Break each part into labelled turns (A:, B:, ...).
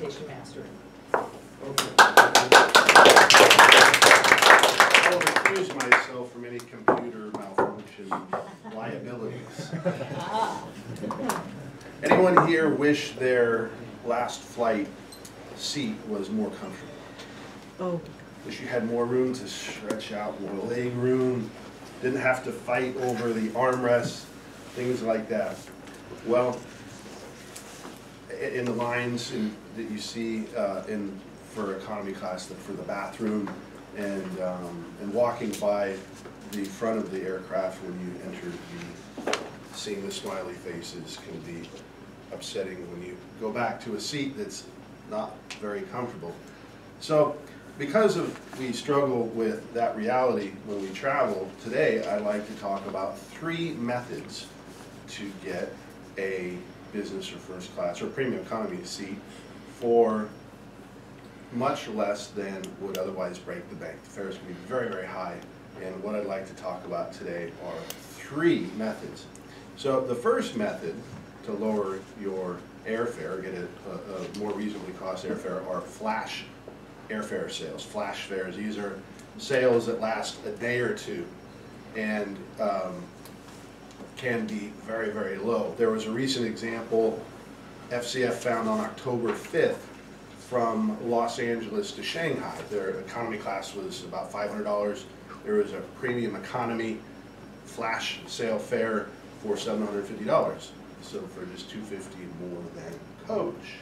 A: Station Master.
B: Okay. I'll recuse myself from any computer malfunction liabilities. Anyone here wish their last flight seat was more comfortable?
C: Oh,
B: Wish you had more room to stretch out, more leg room, didn't have to fight over the armrests, things like that. Well, in the lines that you see for economy class, for the bathroom, and walking by the front of the aircraft when you enter seeing the smiley faces can be upsetting when you go back to a seat that's not very comfortable. So because we struggle with that reality when we travel, today I'd like to talk about 3 methods to get a business or first class or premium economy seat for much less than would otherwise break the bank. The fares can be very, very high, and what I'd like to talk about today are 3 methods. So the first method to lower your airfare, get a more reasonably cost airfare, are flash airfare sales. Flash fares, these are sales that last a day or two and can be very, very low. There was a recent example FCF found on October 5th from Los Angeles to Shanghai. Their economy class was about $500. There was a premium economy flash sale fare for $750. So for just $250 more than coach,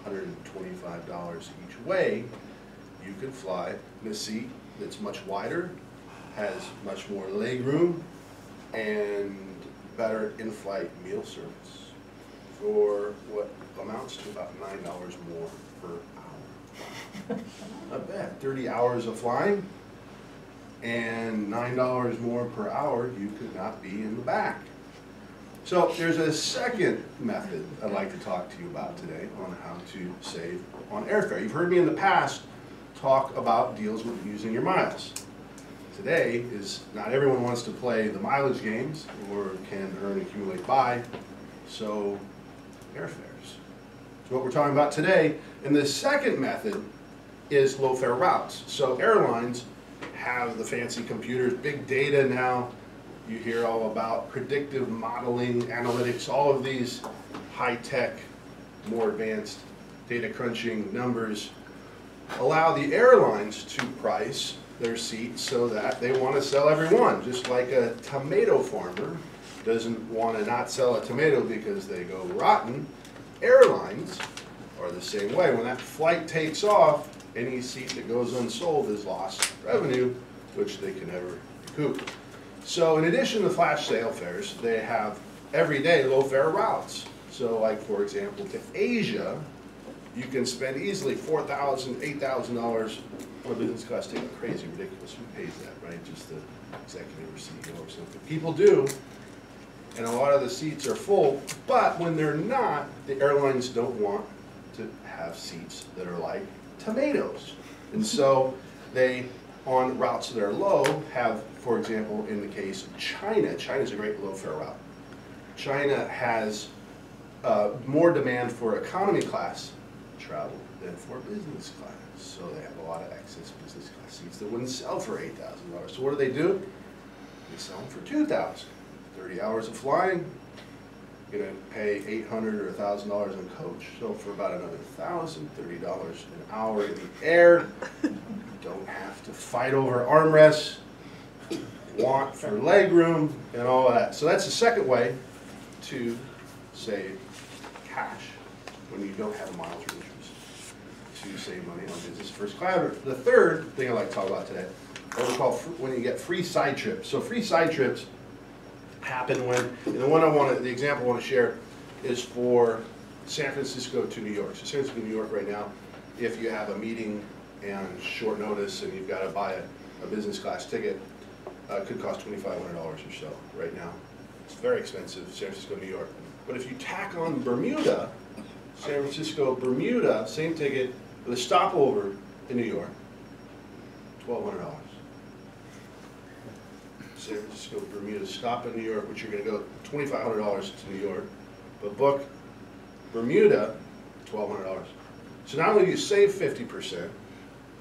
B: $125 each way, you could fly in a seat that's much wider, has much more leg room, and better in-flight meal service for what amounts to about $9 more per hour. Not bad. 30 hours of flying and $9 more per hour, you could not be in the back. So there's a second method I'd like to talk to you about today on how to save on airfare. You've heard me in the past talk about deals with using your miles. Today is not everyone wants to play the mileage games or can earn and accumulate by, so airfares. So what we're talking about today, and the second method is low fare routes. So airlines have the fancy computers, big data now. You hear all about predictive modeling, analytics, all of these high-tech, more advanced data crunching numbers allow the airlines to price their seats so that they want to sell every one. Just like a tomato farmer doesn't want to not sell a tomato because they go rotten, airlines are the same way. When that flight takes off, any seat that goes unsold is lost revenue, which they can never recoup. So in addition to flash sale fares, they have everyday low fare routes. So like for example to Asia, you can spend easily $4,000, $8,000 on a business class ticket. Crazy, ridiculous. Who pays that, right? Just the executive or CEO or something. People do, and a lot of the seats are full, but when they're not, the airlines don't want to have seats that are like tomatoes. And so they, on routes that are low, have, for example, in the case of China, China's a great low fare route. China has more demand for economy class travel than for business class. So they have a lot of excess business class seats that wouldn't sell for $8,000. So what do? They sell them for $2,000. 30 hours of flying, you're going to pay $800 or $1,000 on coach. So for about another $1,000, $30 an hour in the air. You don't have to fight over armrests, want for leg room, and all of that. So that's the second way to save cash when you don't have miles or interest, to save money on business first class. The third thing I'd like to talk about today, what we call when you get free side trips. So free side trips happen when, and the example I want to share is for San Francisco to New York. So San Francisco to New York right now, if you have a meeting and short notice and you've got to buy a business class ticket, it could cost $2,500 or so right now. It's very expensive, San Francisco, New York. But if you tack on Bermuda, San Francisco, Bermuda, same ticket with a stopover in New York, $1,200. San Francisco, Bermuda, stop in New York, which you're going to go $2,500 to New York, but book Bermuda, $1,200. So not only do you save 50%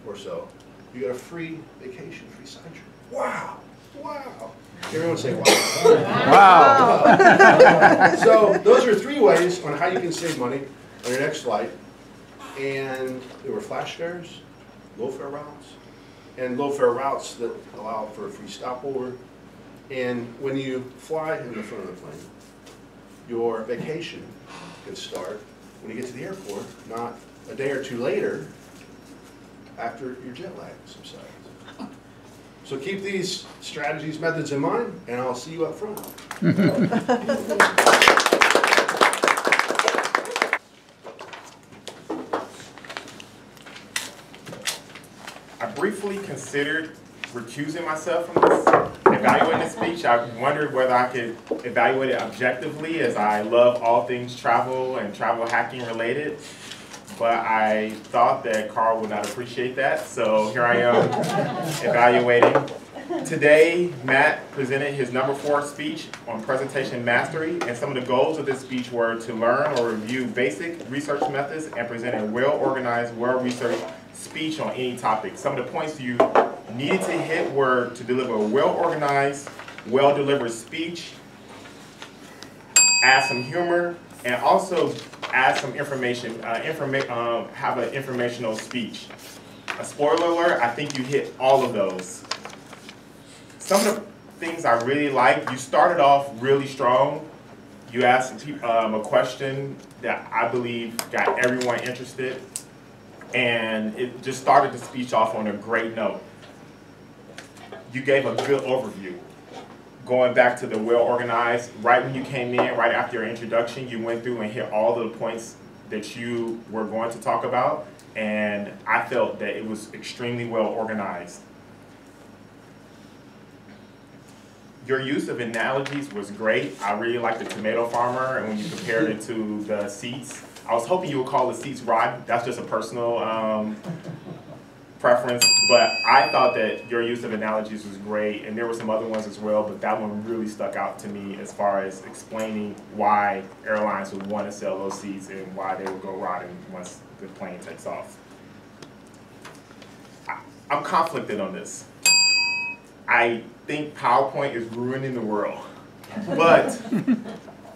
B: or so, you get a free vacation, free side trip. Wow, wow. Everyone say wow.
A: Wow.
B: So those are 3 ways on how you can save money on your next flight. And there were flash fares, low fare routes, and low fare routes that allow for a free stopover. And when you fly in the front of the plane, your vacation can start when you get to the airport, not a day or 2 later after your jet lag subsides. So keep these strategies, methods in mind, and I'll see you up front.
C: I briefly considered recusing myself from this, evaluating this speech. I wondered whether I could evaluate it objectively, as I love all things travel and travel hacking related. But I thought that Carl would not appreciate that, so here I am evaluating. Today, Matt presented his number 4 speech on presentation mastery, and some of the goals of this speech were to learn or review basic research methods and present a well-organized, well-researched speech on any topic. Some of the points you needed to hit were to deliver a well-organized, well-delivered speech, add some humor, and also add some information, have an informational speech. A spoiler alert, I think you hit all of those. Some of the things I really like, you started off really strong. You asked a question that I believe got everyone interested, and it just started the speech off on a great note. You gave a good overview. Going back to the well-organized, right when you came in, right after your introduction, you went through and hit all of the points that you were going to talk about, and I felt that it was extremely well-organized. Your use of analogies was great. I really liked the tomato farmer, and when you compared it to the seats. I was hoping you would call the seats rod. That's just a personal preference, but I thought that your use of analogies was great, and there were some other ones as well, but that one really stuck out to me as far as explaining why airlines would want to sell those seats and why they would go riding once the plane takes off. I'm conflicted on this. I think PowerPoint is ruining the world, but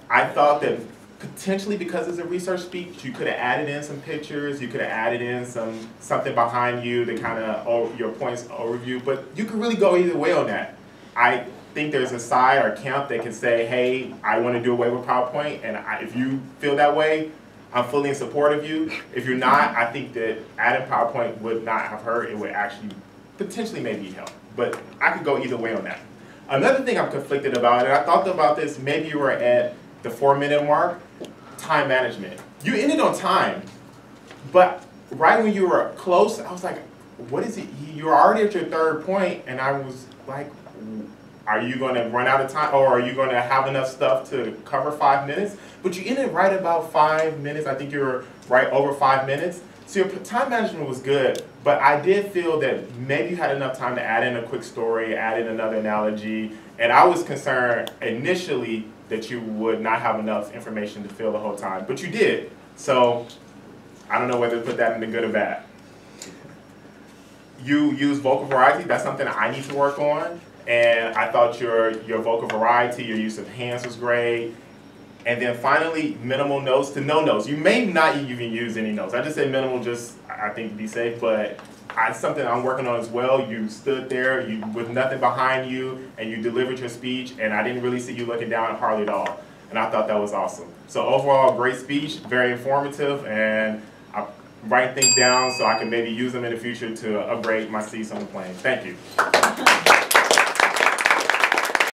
C: I thought that potentially because it's a research speech, you could have added in some pictures, you could have added in something behind you to kind of your points overview, but you could really go either way on that. I think there's a side or camp that can say, hey, I want to do away with PowerPoint, and if you feel that way, I'm fully in support of you. If you're not, I think that adding PowerPoint would not have hurt. It would actually potentially maybe help, but I could go either way on that. Another thing I'm conflicted about, and I thought about this, maybe you were at the 4-minute mark, time management. You ended on time, but right when you were close, I was like, what is it? You're already at your 3rd point, and I was like, are you going to run out of time, or are you going to have enough stuff to cover 5 minutes? But you ended right about 5 minutes. I think you were right over 5 minutes. So your time management was good, but I did feel that maybe you had enough time to add in a quick story, add in another analogy, and I was concerned initially that you would not have enough information to fill the whole time, but you did. So I don't know whether to put that in the good or bad. You use vocal variety. That's something I need to work on, and I thought your vocal variety, your use of hands was great. And then finally, minimal notes to no notes. You may not even use any notes. I just say minimal just, I think, to be safe, but it's something I'm working on as well. You stood there with nothing behind you, and you delivered your speech, and I didn't really see you looking down hardly at all. And I thought that was awesome. So overall, great speech, very informative, and I write things down so I can maybe use them in the future to upgrade my seats on the plane. Thank you.